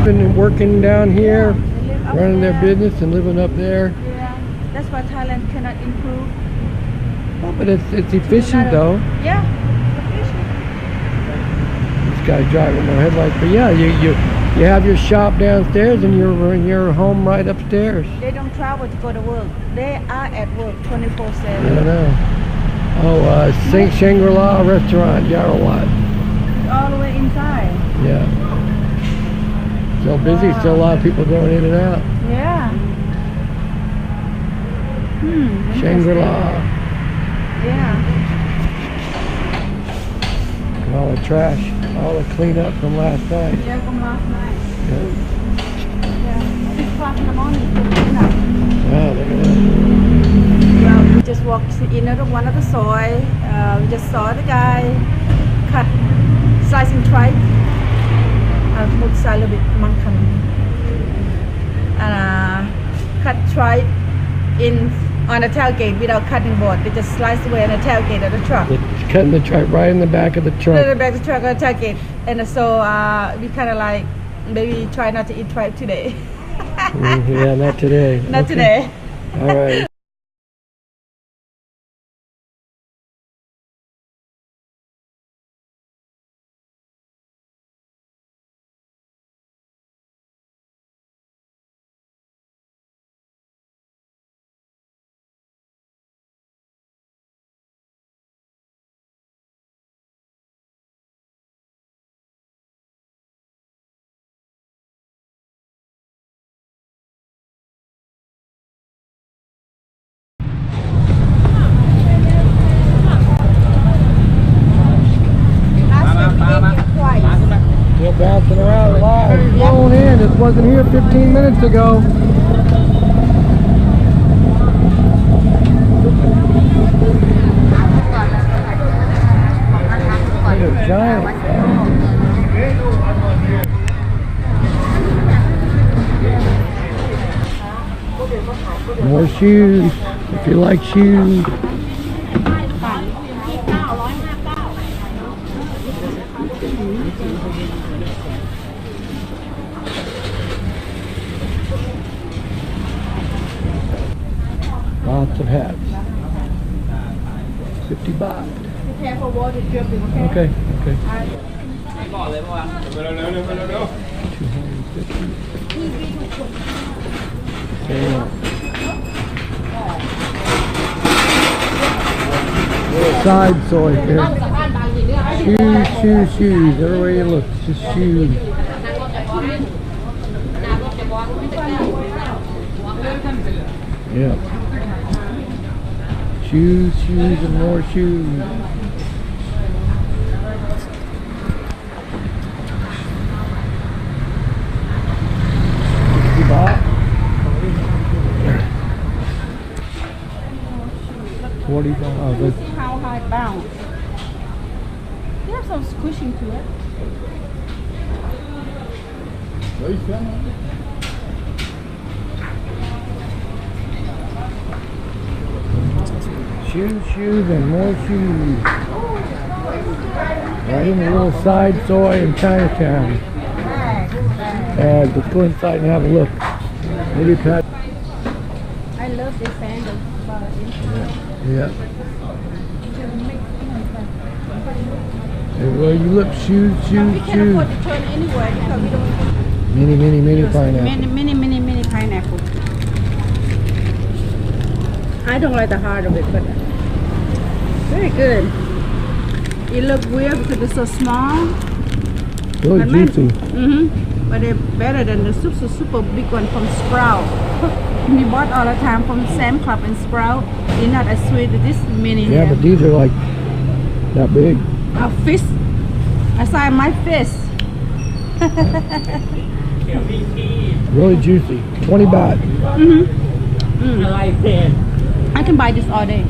living and working down here, They live up running their there. business and living up there. Yeah, that's why Thailand cannot improve. Oh, but it's efficient though. Yeah, efficient. This guy's driving no headlights, but yeah, you have your shop downstairs and your home right upstairs. They don't travel to go to work. They are at work 24/7. I know. Oh, Shangri-La restaurant, Yaorowat. All the way inside. Yeah. Still busy, Wow. still a lot of people going in and out. Yeah. Shangri-La. Yeah. And all the trash, all the cleanup from last night. Yeah, from last night. Yeah. Yeah. 6 o'clock in the morning. Clean up. Wow, look at that. Well, we just walked in one of the soy. We just saw the guy cut, slicing tripe. Put salad mangkan. And cut tripe on the tailgate without cutting board. They just slice away on the tailgate of the truck. It's cutting the tripe right in the back of the Put it truck. in the back of the truck on the tailgate. And so we kind of like maybe try not to eat tripe today. Yeah, not today. Not Okay. today. All right. Still bouncing around a lot. It's blown in. It wasn't here 15 minutes ago. Look at giant. More shoes, if you like shoes. Lots of hats. 50 baht. Be careful water dripping, okay? Okay, okay. 250. Side soy here. Shoes. Everywhere you look, it's just shoes. Yeah. Shoes and more shoes. $50. 40 dollars. See how high it bounce. They have some squishing to it. Shoes and more shoes. Right in the little side soy in Chinatown. Let's go inside and have a look. Maybe Pat. I love this sandal. Yeah. Everywhere you look, shoes. We can afford to turn anywhere because we don't. Mini pineapple. Mini pineapple. I don't like the heart of it, but very good. It looks weird because it's so small. Really juicy. But they're better than the super big one from Sprout. We bought all the time from Sam Club and Sprout. They're not as sweet as this mini. Yeah, but these are like that big. A fist, a size my fist. Really juicy. 20 baht. I can buy this all day.